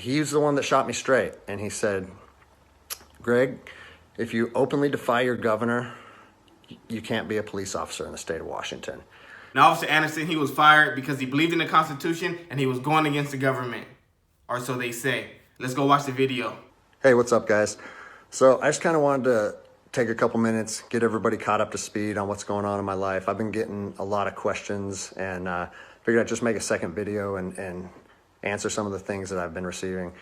he's the one that shot me straight. And he said, Greg, if you openly defy your governor, you can't be a police officer in the state of Washington. Now, Officer Anderson, he was fired because he believed in the Constitution and he was going against the government. Or so they say. Let's go watch the video. Hey, what's up, guys? So I just kind of wanted to take a couple minutes, get everybody caught up to speed on what's going on in my life. I've been getting a lot of questions, and figured I'd just make a second video and answer some of the things that I've been receiving.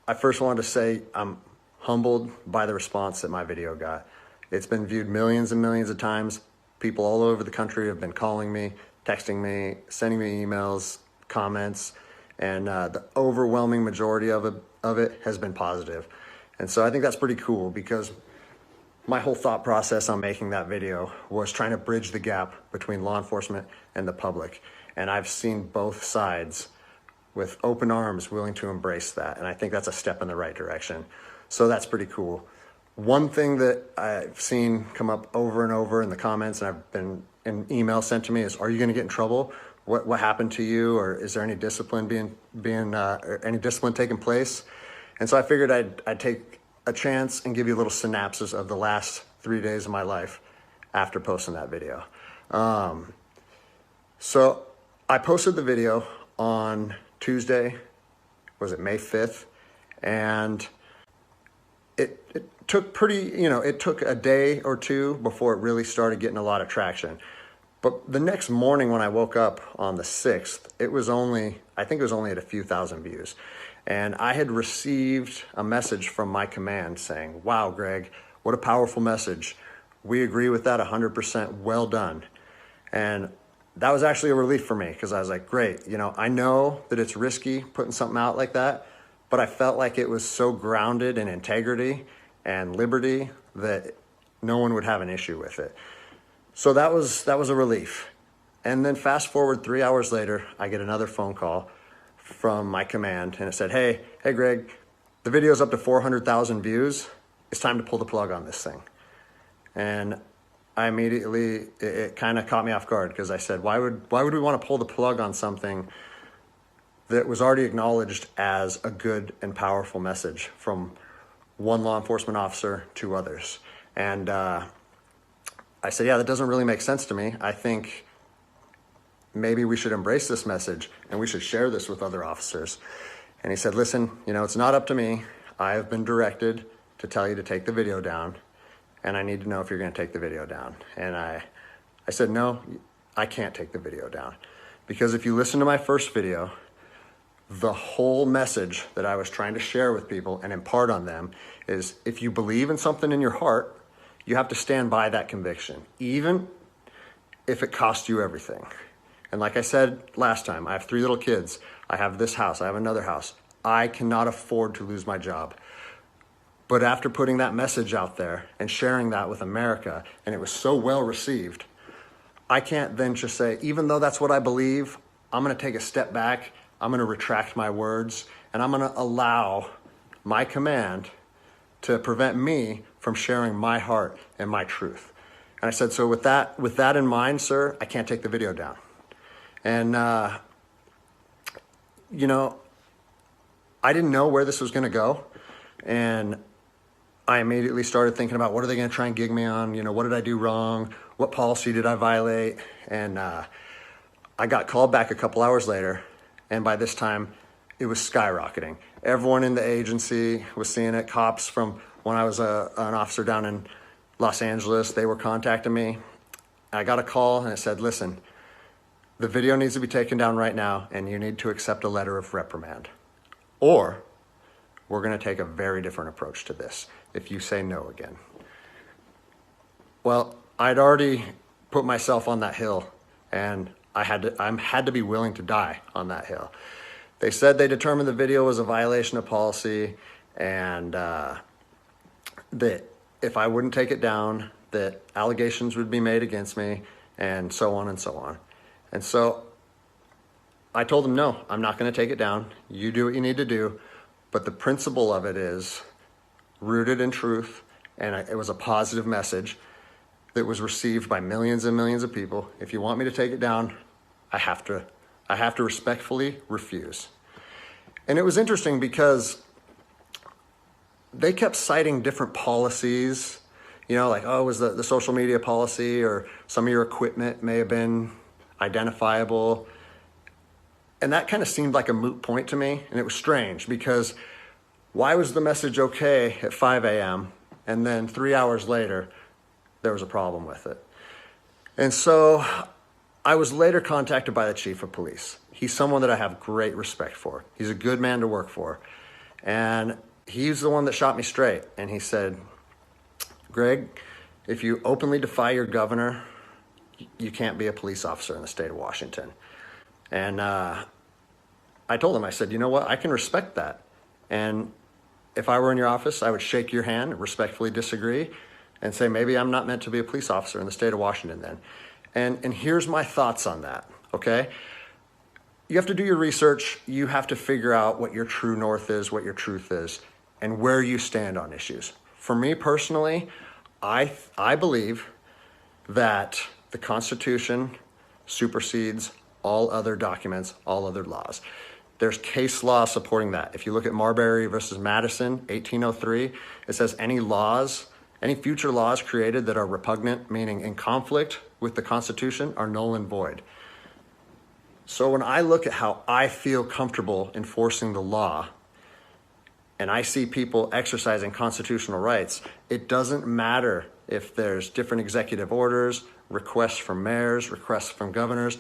I first wanted to say I'm humbled by the response that my video got. It's been viewed millions and millions of times. People all over the country have been calling me, texting me, sending me emails, comments, and the overwhelming majority of it has been positive. And so I think that's pretty cool, because my whole thought process on making that video was trying to bridge the gap between law enforcement and the public. And I've seen both sides with open arms willing to embrace that. And I think that's a step in the right direction. So that's pretty cool. One thing that I've seen come up over and over in the comments, and I've been in email sent to me, is, are you going to get in trouble? What happened to you? Or is there any discipline any discipline taking place? And so I figured I'd take a chance and give you a little synopsis of the last 3 days of my life after posting that video. So I posted the video on Tuesday, was it May 5th? And it took it took a day or two before it really started getting a lot of traction. But the next morning when I woke up on the 6th, I think it was only at a few thousand views. And I had received a message from my command saying, wow, Greg, what a powerful message. We agree with that 100%, well done. And that was actually a relief for me, because I was like, great, I know that it's risky putting something out like that, but I felt like it was so grounded in integrity and liberty that no one would have an issue with it. So that was a relief. And then fast forward 3 hours later, I get another phone call from my command, and it said, hey Greg, the video's up to 400,000 views. It's time to pull the plug on this thing. And I immediately, it kind of caught me off guard, because I said, why would we want to pull the plug on something that was already acknowledged as a good and powerful message from one law enforcement officer to others? And I said, yeah, that doesn't really make sense to me. I think maybe we should embrace this message and we should share this with other officers. And he said, listen, it's not up to me. I have been directed to tell you to take the video down, and I need to know if you're going to take the video down. And I said, no, I can't take the video down, because if you listen to my first video, the whole message that I was trying to share with people and impart on them is, if you believe in something in your heart, you have to stand by that conviction, even if it costs you everything. And like I said last time, I have 3 little kids. I have this house. I have another house. I cannot afford to lose my job. But after putting that message out there and sharing that with America, and it was so well received, I can't then just say, even though that's what I believe, I'm going to take a step back. I'm going to retract my words, and I'm going to allow my command to prevent me from sharing my heart and my truth. And I said, so with that in mind, sir, I can't take the video down. And, I didn't know where this was going to go. And I immediately started thinking about, what are they going to try and gig me on? What did I do wrong? What policy did I violate? And I got called back a couple hours later. And by this time, it was skyrocketing. Everyone in the agency was seeing it. Cops from when I was an officer down in Los Angeles, they were contacting me. I got a call and it said, listen, the video needs to be taken down right now, and you need to accept a letter of reprimand, or we're going to take a very different approach to this if you say no again. Well, I'd already put myself on that hill, and I had to be willing to die on that hill. They said they determined the video was a violation of policy, and that if I wouldn't take it down, that allegations would be made against me, and so on and so on. And so I told them, no, I'm not going to take it down. You do what you need to do. But the principle of it is rooted in truth, and it was a positive message that was received by millions and millions of people. If you want me to take it down, I have to respectfully refuse. And it was interesting because they kept citing different policies, you know, like, oh, it was the social media policy, or some of your equipment may have been identifiable. And that kind of seemed like a moot point to me. And it was strange because why was the message okay at 5 a.m. and then 3 hours later, there was a problem with it? And so I was later contacted by the chief of police. He's someone that I have great respect for. He's a good man to work for. And he's the one that shot me straight. And he said, Greg, if you openly defy your governor, you can't be a police officer in the state of Washington. And I told him, I said, you know what, I can respect that. And if I were in your office, I would shake your hand, respectfully disagree, and say, maybe I'm not meant to be a police officer in the state of Washington then. And here's my thoughts on that, okay? You have to do your research. You have to figure out what your true north is, what your truth is, and where you stand on issues. For me personally, I believe that the Constitution supersedes all other documents, all other laws. There's case law supporting that. If you look at Marbury versus Madison, 1803, it says any future laws created that are repugnant, meaning in conflict with the Constitution, are null and void. So when I look at how I feel comfortable enforcing the law, and I see people exercising constitutional rights, it doesn't matter if there's different executive orders, requests from mayors, requests from governors.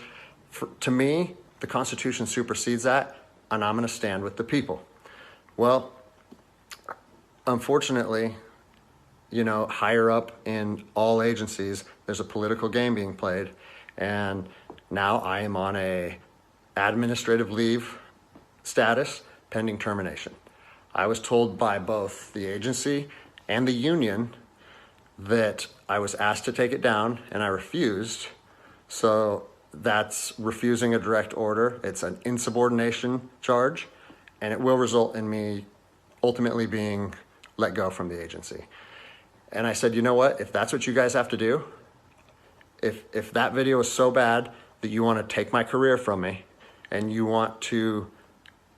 To me, the Constitution supersedes that, and I'm going to stand with the people. Well, unfortunately, you know, higher up in all agencies, there's a political game being played, and now I am on a administrative leave status pending termination. I was told by both the agency and the union that I was asked to take it down, and I refused. So that's refusing a direct order. It's an insubordination charge, and it will result in me ultimately being let go from the agency. And I said, you know what? If that's what you guys have to do, if that video is so bad that you want to take my career from me, and you want to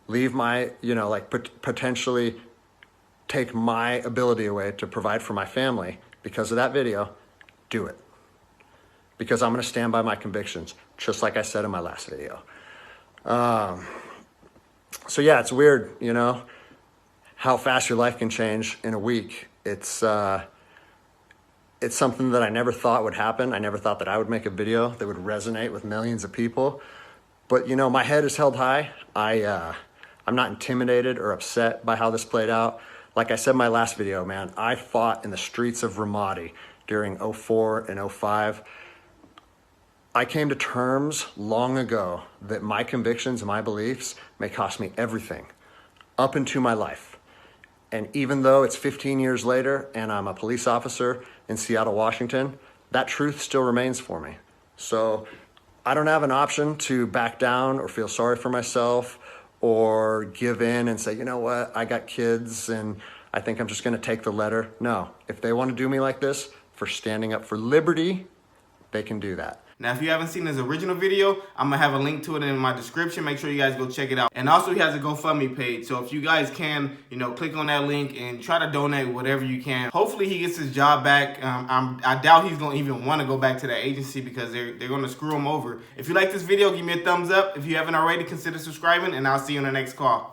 leave my, you know, like potentially take my ability away to provide for my family because of that video, do it. Because I'm going to stand by my convictions, just like I said in my last video. So yeah, it's weird, you know, how fast your life can change in a week. It's something that I never thought would happen. I never thought that I would make a video that would resonate with millions of people. But, you know, my head is held high. I'm not intimidated or upset by how this played out. Like I said in my last video, man, I fought in the streets of Ramadi during 04 and 05. I came to terms long ago that my convictions and my beliefs may cost me everything up into my life. And even though it's 15 years later and I'm a police officer in Seattle, Washington, that truth still remains for me. So I don't have an option to back down or feel sorry for myself or give in and say, you know what, I got kids and I think I'm just going to take the letter. No, if they want to do me like this for standing up for liberty, they can do that. Now, if you haven't seen his original video, I'm going to have a link to it in my description. Make sure you guys go check it out. And also, he has a GoFundMe page. So if you guys can, you know, click on that link and try to donate whatever you can. Hopefully, he gets his job back. I doubt he's going to even want to go back to that agency because they're going to screw him over. If you like this video, give me a thumbs up. If you haven't already, consider subscribing, and I'll see you on the next call.